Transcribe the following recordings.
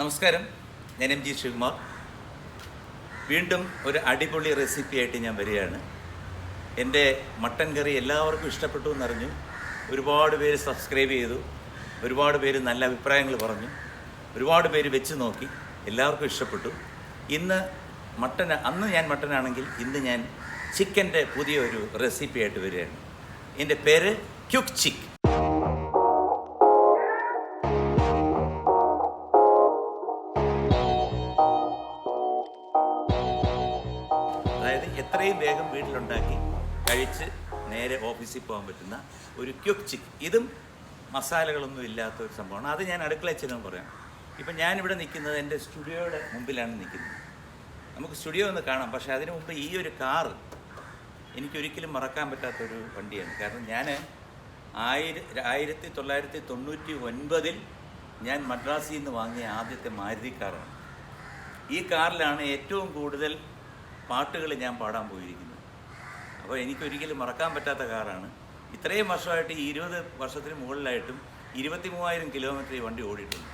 നമസ്കാരം, ഞാൻ ശ്രീകുമാർ. വീണ്ടും ഒരു അടിപൊളി റെസിപ്പിയായിട്ട് ഞാൻ വരികയാണ്. എൻ്റെ മട്ടൻ കറി എല്ലാവർക്കും ഇഷ്ടപ്പെട്ടു എന്നറിഞ്ഞു. ഒരുപാട് പേര് സബ്സ്ക്രൈബ് ചെയ്തു, ഒരുപാട് പേര് നല്ല അഭിപ്രായങ്ങൾ പറഞ്ഞു, ഒരുപാട് പേര് വെച്ച് നോക്കി, എല്ലാവർക്കും ഇഷ്ടപ്പെട്ടു. അന്ന് ഞാൻ മട്ടനാണെങ്കിൽ ഇന്ന് ഞാൻ ചിക്കൻ്റെ പുതിയൊരു റെസിപ്പിയായിട്ട് വരികയാണ്. എൻ്റെ പേര് ക്യുക്ക് ചിക്ക്. അതായത് എത്രയും വേഗം വീട്ടിലുണ്ടാക്കി കഴിച്ച് നേരെ ഓഫീസിൽ പോകാൻ പറ്റുന്ന ഒരു ക്യുക്ക് ചിക്ക്. ഇതും മസാലകളൊന്നും ഇല്ലാത്ത ഒരു സംഭവമാണ്. അത് ഞാൻ അടുക്കളയിൽ ചെല്ലുമ്പോൾ പറയാം. ഇപ്പം ഞാനിവിടെ നിൽക്കുന്നത് എൻ്റെ സ്റ്റുഡിയോയുടെ മുമ്പിലാണ് നിൽക്കുന്നത്. നമുക്ക് സ്റ്റുഡിയോ ഒന്ന് കാണാം. പക്ഷേ അതിനു മുമ്പ് ഈ ഒരു കാറ് എനിക്കൊരിക്കലും മറക്കാൻ പറ്റാത്തൊരു വണ്ടിയാണ്. കാരണം ഞാൻ 1999 ഞാൻ മദ്രാസിൽ നിന്ന് വാങ്ങിയ ആദ്യത്തെ മാരുതി കാറാണ്. ഈ കാറിലാണ് ഏറ്റവും കൂടുതൽ പാട്ടുകൾ ഞാൻ പാടാൻ പോയിരിക്കുന്നത്. അപ്പോൾ എനിക്കൊരിക്കലും മറക്കാൻ പറ്റാത്ത കാറാണ്. ഇത്രയും വർഷമായിട്ട് 20 വർഷത്തിന് മുകളിലായിട്ടും 23,000 കിലോമീറ്റർ ഈ വണ്ടി ഓടിയിട്ടുണ്ട്.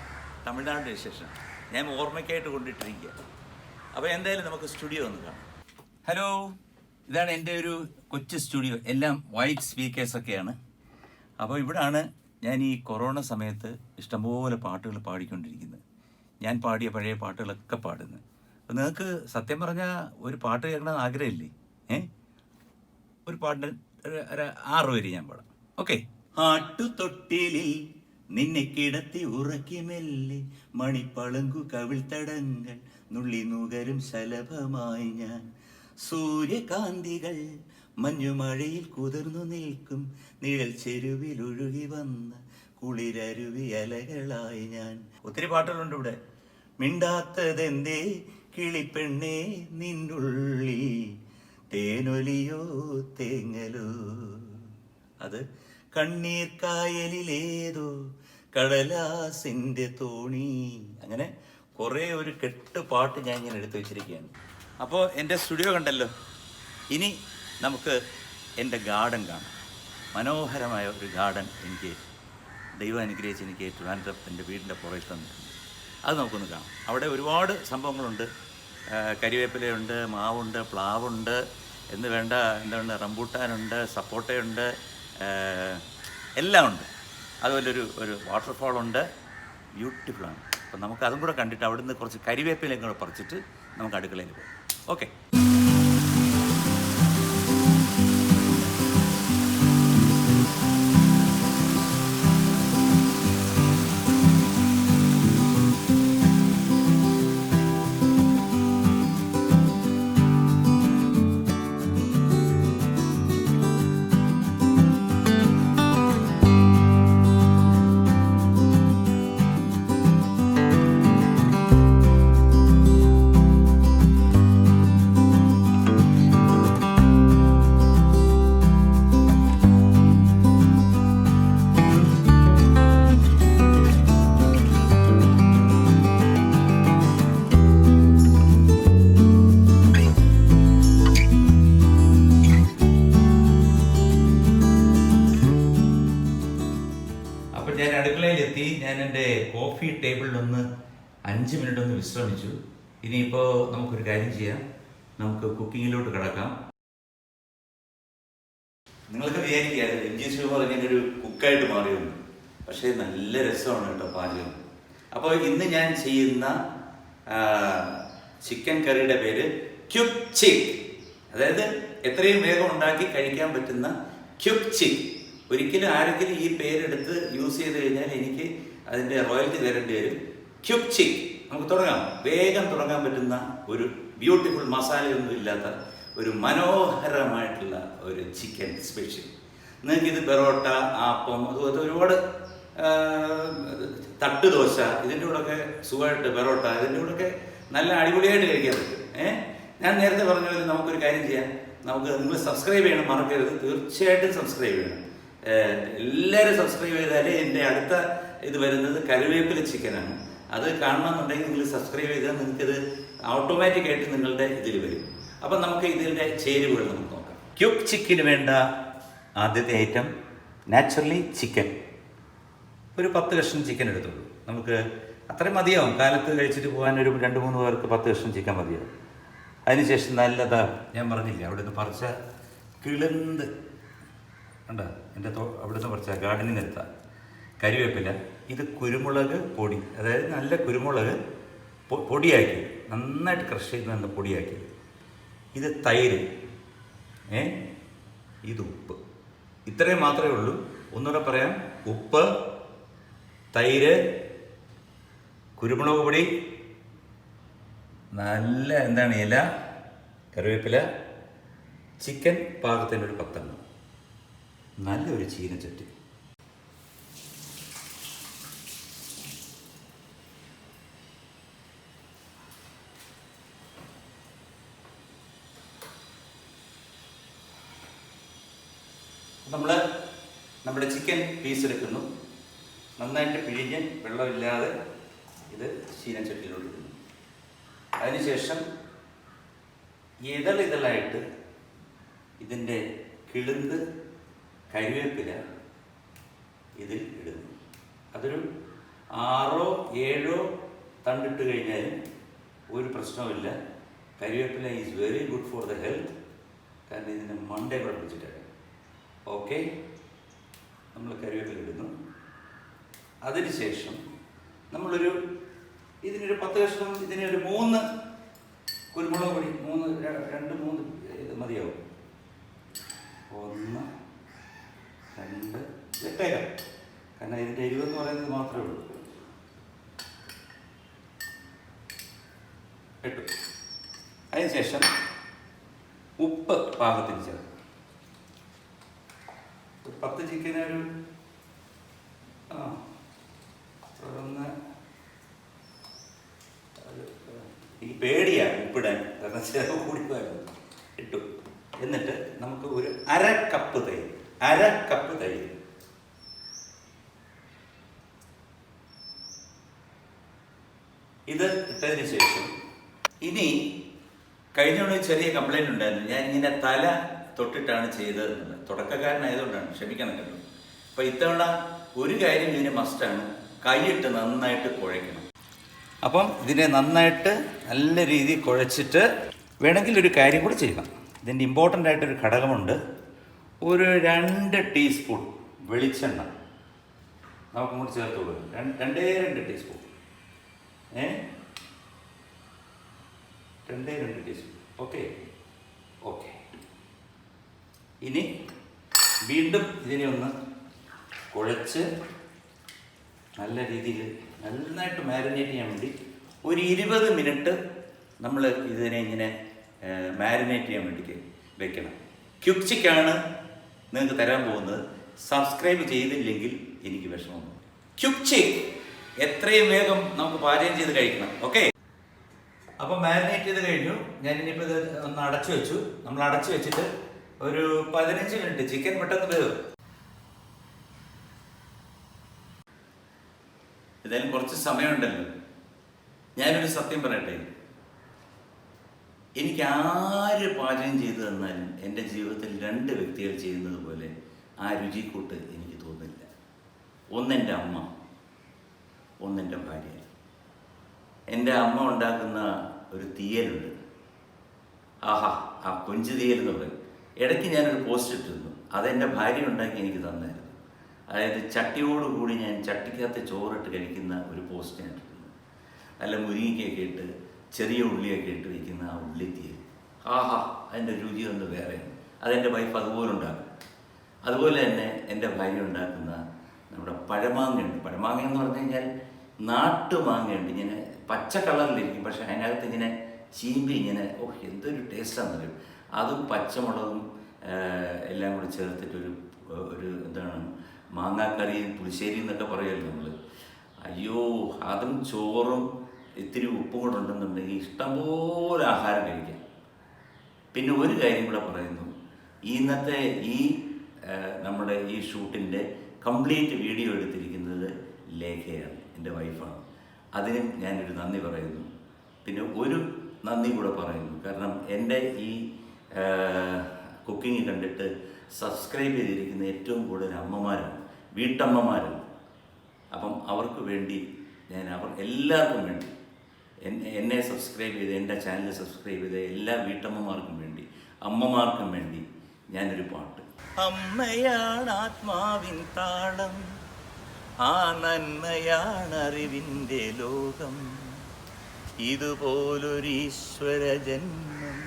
തമിഴ്നാട് രജിസ്ട്രേഷൻ. ഞാൻ ഓർമ്മയ്ക്കായിട്ട് കൊണ്ടിട്ടിരിക്കുക. അപ്പോൾ എന്തായാലും നമുക്ക് സ്റ്റുഡിയോ ഒന്ന് കാണാം. ഹലോ, ഇതാണ് എൻ്റെ ഒരു കൊച്ചു സ്റ്റുഡിയോ. എല്ലാം വൈറ്റ് സ്പീക്കേഴ്സൊക്കെയാണ്. അപ്പോൾ ഇവിടാണ് ഞാൻ ഈ കൊറോണ സമയത്ത് ഇഷ്ടംപോലെ പാട്ടുകൾ പാടിക്കൊണ്ടിരിക്കുന്നത്. ഞാൻ പാടിയ പഴയ പാട്ടുകളൊക്കെ പാടുന്നത്. അപ്പോൾ നിങ്ങൾക്ക് സത്യം പറഞ്ഞാൽ ഒരു പാട്ട് കേൾക്കണമെന്ന് ആഗ്രഹമില്ലേ? ഒരു പാട്ടിന് ഒരു 6 വരി ഞാൻ പാടാം. ഓക്കെ. ആട്ടുതൊട്ടിലിൽ നിന്നെ കിടത്തി ഉറക്കി മെല്ലെ മണിപ്പളുങ്കു കവിൾത്തടങ്ങൾ നുള്ളി നുകരും ശലഭമായി ഞാൻ. സൂര്യകാന്തികൾ മഞ്ഞുമഴയിൽ കുതിർന്നു നിൽക്കും നിഴൽ ചെരുവിൽ ഒഴുകി വന്ന കുളിരരുവി അലകളായി ഞാൻ. ഒത്തിരി പാട്ടുകളുണ്ട് ഇവിടെ. മിണ്ടാത്തതെന്തേ കിളിപ്പെണ്ണേ നിന്നുള്ളിൽ തേനൊലിയോ തേങ്ങലോ, അത് കണ്ണീർ കായലിലേതോ കടലാസിൻ്റെ തോണി. അങ്ങനെ കുറേ ഒരു കെട്ട് പാട്ട് ഞാൻ ഇങ്ങനെ എടുത്തു വെച്ചിരിക്കുകയാണ്. അപ്പോൾ എൻ്റെ സ്റ്റുഡിയോ കണ്ടല്ലോ. ഇനി നമുക്ക് എൻ്റെ ഗാർഡൻ കാണാം. മനോഹരമായ ഒരു ഗാർഡൻ എനിക്ക് ദൈവം അനുഗ്രഹിച്ച് എനിക്ക് ട്രിവാൻഡ്രം എൻ്റെ വീടിൻ്റെ പുറത്ത് തന്നിട്ടുണ്ട്. അത് നമുക്കൊന്ന് കാണാം. അവിടെ ഒരുപാട് സംഭവങ്ങളുണ്ട്. കരിവേപ്പിലയുണ്ട്, മാവുണ്ട്, പ്ലാവുണ്ട്, എന്താണ് റംബൂട്ടാനുണ്ട്, സപ്പോട്ടയുണ്ട്, എല്ലാം ഉണ്ട്. അതുപോലെ ഒരു വാട്ടർഫാളുണ്ട്. ബ്യൂട്ടിഫുള്ളാണ്. അപ്പം നമുക്ക് അതും കൂടെ കണ്ടിട്ട് അവിടുന്ന് കുറച്ച് കരിവേപ്പിലയും കൂടെ പറിച്ചിട്ട് നമുക്ക് അടുക്കളയിൽ പോകാം. ഓക്കെ. ഞാൻ അടുക്കളയിലെത്തി. ഞാൻ എൻ്റെ കോഫി ടേബിളിലൊന്ന് 5 മിനിറ്റ് ഒന്ന് വിശ്രമിച്ചു. ഇനിയിപ്പോൾ നമുക്കൊരു കാര്യം ചെയ്യാം. നമുക്ക് കുക്കിങ്ങിലോട്ട് കിടക്കാം. നിങ്ങൾക്ക് വിചാരിക്കുകയായിരുന്നു ശ്രീകുമാർ ഇങ്ങനൊരു കുക്കായിട്ട് മാറിയൊന്നു. പക്ഷേ നല്ല രസമാണ് കേട്ടോ പാചകം. അപ്പോൾ ഇന്ന് ഞാൻ ചെയ്യുന്ന ചിക്കൻ കറിയുടെ പേര് ക്യുക്ക് ചിക്ക്. അതായത് എത്രയും വേഗം ഉണ്ടാക്കി കഴിക്കാൻ പറ്റുന്ന ക്യുക്ക് ചിക്ക്. ഒരിക്കലും ആരെങ്കിലും ഈ പേരെടുത്ത് യൂസ് ചെയ്ത് കഴിഞ്ഞാൽ എനിക്ക് അതിൻ്റെ റോയൽറ്റി തരേണ്ടി വരും. ക്യുക്ക് ചിക്ക് നമുക്ക് തുടങ്ങാം. വേഗം തുടങ്ങാൻ പറ്റുന്ന ഒരു ബ്യൂട്ടിഫുൾ മസാലയൊന്നും ഇല്ലാത്ത ഒരു മനോഹരമായിട്ടുള്ള ഒരു ചിക്കൻ സ്പെഷ്യൽ. നിങ്ങൾക്കിത് പെറോട്ട, ആപ്പം, അതുപോലെ ഒരുപാട് തട്ടുദോശ, ഇതിൻ്റെ കൂടെയൊക്കെ സുഖമായിട്ട് പെറോട്ട, ഇതിൻ്റെ കൂടെയൊക്കെ നല്ല അടിപൊളിയായിട്ട് കഴിക്കാൻ പറ്റും. ഞാൻ നേരത്തെ പറഞ്ഞ പോലെ നമുക്കൊരു കാര്യം ചെയ്യാം. നിങ്ങൾ സബ്സ്ക്രൈബ് ചെയ്യണം, മറക്കരുത്. തീർച്ചയായിട്ടും സബ്സ്ക്രൈബ് ചെയ്യണം. എല്ലാവരും സബ്സ്ക്രൈബ് ചെയ്താലേ എൻ്റെ അടുത്ത ഇത് വരുന്നത് കറിവേപ്പില ചിക്കനാണ്. അത് കാണണമെന്നുണ്ടെങ്കിൽ നിങ്ങൾ സബ്സ്ക്രൈബ് ചെയ്താൽ നിങ്ങൾക്കിത് ഓട്ടോമാറ്റിക്കായിട്ട് നിങ്ങളുടെ ഇതിൽ വരും. അപ്പം നമുക്ക് ഇതിൻ്റെ ചേരുവകൾ നമുക്ക് നോക്കാം. ക്യുക്ക് ചിക്കന് വേണ്ട ആദ്യത്തെ ഐറ്റം നാച്ചുറലി ചിക്കൻ. ഒരു 10 കഷ്ണം ചിക്കൻ എടുത്തോളൂ. നമുക്ക് അത്രയും മതിയാവും. കാലത്ത് കഴിച്ചിട്ട് പോകാൻ ഒരു 2-3 പേർക്ക് 10 കഷ്ണം ചിക്കൻ മതിയാവും. അതിനുശേഷം നല്ലതാ ഞാൻ പറഞ്ഞില്ലേ അവിടെ നിന്ന് പറിച്ച കിളുന്ത് കണ്ടോ, എൻ്റെ അവിടെ നിന്ന് പറിച്ച ഗാർഡനിൽ നിന്ന് എടുത്ത കരിവേപ്പില. ഇത് കുരുമുളക് പൊടി, അതായത് നല്ല കുരുമുളക് പൊടിയാക്കി നന്നായിട്ട് ക്രഷ് ചെയ്ത് നല്ല പൊടിയാക്കി. ഇത് തൈര്, ഇത് ഉപ്പ്. ഇത്രയും മാത്രമേ ഉള്ളൂ. ഒന്നുകൂടെ പറയാം: ഉപ്പ്, തൈര്, കുരുമുളക് പൊടി, നല്ല ഇല, കറിവേപ്പില, ചിക്കൻ പാകത്തിനൊരു 10 എണ്ണം, നല്ലൊരു ചീനച്ചട്ടി. നമ്മൾ നമ്മുടെ ചിക്കൻ പീസ് എടുക്കുന്നു, നന്നായിട്ട് പിഴിഞ്ഞ് വെള്ളമില്ലാതെ ഇത് ചീനച്ചട്ടിയിലോട്ട് ഇടുന്നു. അതിനുശേഷം ഇതളായിട്ട് ഇതിൻ്റെ കിളുന്ത് കരിവേപ്പില ഇതിൽ ഇടുന്നു. അതൊരു 6-7 തണ്ടിട്ട് കഴിഞ്ഞാലും ഒരു പ്രശ്നവുമില്ല. കരിവേപ്പില is very good for the health. കാരണം ഇതിൻ്റെ മണ്ടേ കൂടെ പിടിച്ചിട്ടാണ്. ഓക്കെ, നമ്മൾ കരിവേപ്പില ഇടുന്നു. അതിനുശേഷം ഇതിനൊരു 10 കഷ്ണം, ഇതിനൊരു 3 കുരുമുളക് പൊടി, 2-3 ഇത് മതിയാവും. 1, 2 ഇട്ടേക്കാം. കാരണം ഇതിൻ്റെ എരിവെന്ന് പറയുന്നത് മാത്രമേ ഉള്ളൂ. ഇട്ടു. അതിനുശേഷം ഉപ്പ് പാകത്തിന് ചേർക്കും. 10 ചിക്കനൊരു എനിക്ക് പേടിയാണ് ഉപ്പിടാൻ, കാരണം ചിലവ് കൂടിപ്പോയിരുന്നു. ഇട്ടു. എന്നിട്ട് നമുക്ക് ഒരു 1/2 കപ്പ് തൈര്, ഇത് ഇട്ടതിന് ശേഷം ഇനി കഴിഞ്ഞ ചെറിയ കംപ്ലൈൻറ്റ് ഉണ്ടായിരുന്നു. ഞാൻ ഇങ്ങനെ തല തൊട്ടിട്ടാണ് ചെയ്തതെന്നുള്ളത്. തുടക്കക്കാരനായതുകൊണ്ടാണ്, ക്ഷമിക്കണം കേട്ടോ. അപ്പോൾ ഇത്തവണ ഒരു കാര്യം ഇതിന് മസ്റ്റാണ്: കൈയിട്ട് നന്നായിട്ട് കുഴയ്ക്കണം. അപ്പം ഇതിനെ നന്നായിട്ട് നല്ല രീതിയിൽ കുഴച്ചിട്ട് വേണമെങ്കിൽ ഒരു കാര്യം കൂടി ചെയ്യണം. ഇതിൻ്റെ ഇമ്പോർട്ടൻ്റ് ആയിട്ടൊരു ഘടകമുണ്ട്. ഒരു 2 ടീസ്പൂൺ വെളിച്ചെണ്ണ നമുക്ക് കൂടി ചേർത്ത് കൊടുക്കും. 2 ടീസ്പൂൺ 2 ടീസ്പൂൺ. ഓക്കെ. ഇനി വീണ്ടും ഇതിനെ ഒന്ന് കുഴച്ച് നല്ല രീതിയിൽ നന്നായിട്ട് മാരിനേറ്റ് ചെയ്യാൻ വേണ്ടി ഒരു 20 മിനിറ്റ് നമ്മൾ ഇതിനെ ഇങ്ങനെ മാരിനേറ്റ് ചെയ്യാൻ വേണ്ടി വെക്കണം. ക്യുക്ക് ചിക്കാണ് നിങ്ങൾക്ക് തരാൻ പോകുന്നത്. സബ്സ്ക്രൈബ് ചെയ്തില്ലെങ്കിൽ എനിക്ക് വിഷമമൊന്നും. ക്യുക്ക് ചിക്ക് എത്രയും വേഗം നമുക്ക് പാചകം ചെയ്ത് കഴിക്കണം. ഓക്കെ, അപ്പം മാരിനേറ്റ് ചെയ്ത് കഴിഞ്ഞു. ഞാനിനിപ്പോൾ ഇത് ഒന്ന് അടച്ചു വെച്ചു. നമ്മൾ അടച്ചു വെച്ചിട്ട് ഒരു 15 മിനിറ്റ് ചിക്കൻ പെട്ടെന്ന് വേവും. ഏതായാലും കുറച്ച് സമയമുണ്ടല്ലോ. ഞാനൊരു സത്യം പറയട്ടെ, എനിക്ക് ആര് പാചകം ചെയ്തു തന്നാലും എൻ്റെ ജീവിതത്തിൽ 2 വ്യക്തികൾ ചെയ്യുന്നത് പോലെ ആ രുചിക്കൂട്ട് എനിക്ക് തോന്നില്ല. ഒന്നെൻ്റെ അമ്മ, ഒന്നെൻ്റെ ഭാര്യ. എൻ്റെ അമ്മ ഉണ്ടാക്കുന്ന ഒരു തീയലുണ്ട്, ആഹാ, ആ കൊഞ്ച് തീയൽ എന്ന് പറയും. ഇടയ്ക്ക് ഞാനൊരു പോസ്റ്റ് ഇട്ടിരുന്നു, അതെൻ്റെ ഭാര്യ ഉണ്ടാക്കി എനിക്ക് തന്നായിരുന്നു. അതായത് ചട്ടിയോടുകൂടി ഞാൻ ചട്ടിക്കകത്ത് ചോറിട്ട് കഴിക്കുന്ന ഒരു പോസ്റ്റ് ഞാൻ ഇട്ടിരുന്നു. നല്ല മുരിങ്ങയ്ക്കൊക്കെ ഇട്ട് ചെറിയ ഉള്ളിയൊക്കെ ഇട്ട് വയ്ക്കുന്ന ആ ഉള്ളിത്തീയൽ, ആഹാ, അതിൻ്റെ രുചി ഒന്ന് വേറെയാണ്. അതെൻ്റെ വൈഫ് അതുപോലെ ഉണ്ടാക്കും. അതുപോലെ തന്നെ എൻ്റെ ഭാര്യ ഉണ്ടാക്കുന്ന നമ്മുടെ പഴമാങ്ങയുണ്ട്. പഴമാങ്ങ എന്ന് പറഞ്ഞു കഴിഞ്ഞാൽ നാട്ടുമാങ്ങയുണ്ട്. ഇങ്ങനെ പച്ച കളറിലിരിക്കും, പക്ഷെ അതിനകത്ത് ഇങ്ങനെ ചീമ്പി ഇങ്ങനെ, എന്തൊരു ടേസ്റ്റാണെന്നറിയും. അതും പച്ചമുളകും എല്ലാം കൂടി ചേർത്തിട്ടൊരു എന്താണ് മാങ്ങാക്കറിയും പുളിശ്ശേരി എന്നൊക്കെ പറയുമല്ലോ നമ്മൾ. അയ്യോ, അതും ചോറും ഇത്തിരി ഉപ്പും കൂടെ ഉണ്ടെന്നുണ്ടെങ്കിൽ ഇഷ്ടംപോലെ ആഹാരം കഴിക്കാം. പിന്നെ ഒരു കാര്യം കൂടെ പറയുന്നു, ഇന്നത്തെ നമ്മുടെ ഈ ഷൂട്ടിൻ്റെ കംപ്ലീറ്റ് വീഡിയോ എടുത്തിരിക്കുന്നത് ലേഖയാണ്, എൻ്റെ വൈഫാണ്. അതിനും ഞാനൊരു നന്ദി പറയുന്നു. പിന്നെ ഒരു നന്ദി കൂടെ പറയുന്നു, കാരണം എൻ്റെ ഈ കുക്കിംഗ് കണ്ടിട്ട് സബ്സ്ക്രൈബ് ചെയ്തിരിക്കുന്ന ഏറ്റവും കൂടുതൽ അമ്മമാരാണ്, വീട്ടമ്മമാരാണ്. അപ്പം അവർക്ക് വേണ്ടി ഞാൻ എല്ലാവർക്കും വേണ്ടി, എന്നെ സബ്സ്ക്രൈബ് ചെയ്ത്, എൻ്റെ ചാനൽ സബ്സ്ക്രൈബ് ചെയ്ത എല്ലാ വീട്ടമ്മമാർക്കും വേണ്ടി, അമ്മമാർക്കും വേണ്ടി ഞാനൊരു പാട്ട്. അമ്മയാണ് ആത്മാവിൻ താളം, ആ നന്മയാണ് അറിവിൻ്റെ ലോകം, ഇതുപോലൊരു ഈശ്വര ജന്മം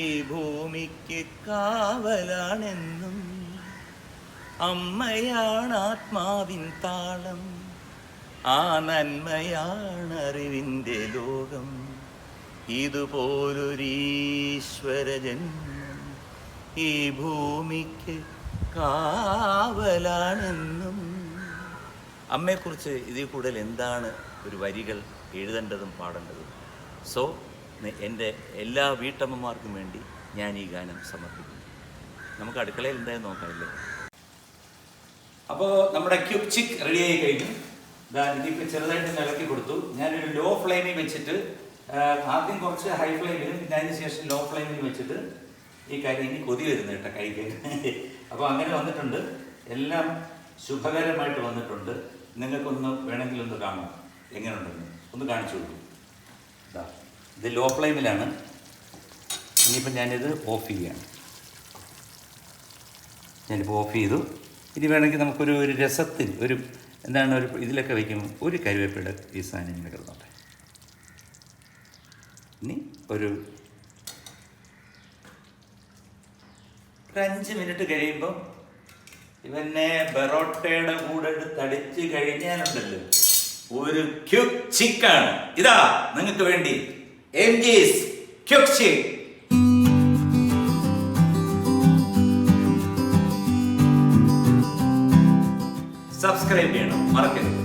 ഈ ഭൂമിക്ക് കാവലാണെന്നും. അമ്മയാണ് ആത്മാവിൻ താളം, ആ നന്മയാണ് അറിവിൻ്റെ ലോകം, ഇതുപോലൊരു ഈശ്വര ജന്മം ഈ ഭൂമിക്ക് കാവലാണെന്നും. അമ്മയെക്കുറിച്ച് ഇതിൽ കൂടുതൽ എന്താണ് ഒരു വരികൾ എഴുതേണ്ടതും പാടേണ്ടതും? സോ എൻ്റെ എല്ലാ വീട്ടമ്മമാർക്കും വേണ്ടി ഞാൻ ഈ ഗാനം സമർപ്പിക്കുന്നു. നമുക്ക് അടുക്കളയിൽ എന്തായാലും നോക്കാമല്ലേ. അപ്പോൾ നമ്മുടെ ക്യൂബ് ചിക്ക് റെഡിയായി കഴിഞ്ഞു. ഇതിപ്പോൾ ചെറുതായിട്ട് ഇളക്കി കൊടുത്തു. ഞാനൊരു ലോ ഫ്ലെയിമിൽ വെച്ചിട്ട്, ആദ്യം കുറച്ച് ഹൈ ഫ്ലെയിമിലും പിന്നെ അതിന് ശേഷം ലോ ഫ്ലെയിമിൽ വെച്ചിട്ട് ഈ കാര്യം ഇനി കൊതി വരുന്നു കേട്ടോ കഴിക്കാൻ. അപ്പോൾ അങ്ങനെ വന്നിട്ടുണ്ട്, എല്ലാം ശുഭകരമായിട്ട് വന്നിട്ടുണ്ട്. നിങ്ങൾക്കൊന്ന് വേണമെങ്കിൽ ഒന്ന് കാണാം എങ്ങനെയുണ്ടെന്ന്, ഒന്ന് കാണിച്ചു കൊടുക്കും. ഇത് ലോ ഫ്ലെയിമിലാണ്. ഇനിയിപ്പോൾ ഞാനിത് ഓഫ് ചെയ്യാണ്. ഞാനിപ്പോൾ ഓഫ് ചെയ്തു. ഇനി വേണമെങ്കിൽ നമുക്കൊരു രസത്തിൽ എന്താണ് ഇതിലൊക്കെ വയ്ക്കുമ്പോൾ ഒരു കരുവേപ്പില ഈ സാധനം ഇങ്ങനെ കിടന്നോട്ടെ. ഇനി ഒരു 5 മിനിറ്റ് കഴിയുമ്പോൾ ഇവനെ ബെറോട്ടയുടെ കൂടെ തടിച്ച് കഴിഞ്ഞാലുണ്ടല്ലോ ഒരു ക്യൂബ് ചിക്കാണ്. ഇതാ നിങ്ങൾക്ക് വേണ്ടി MG's ക്യൂബ് ചിക്ക്. സബ്സ്ക്രൈബ് ചെയ്യണം, മറക്കരുത്.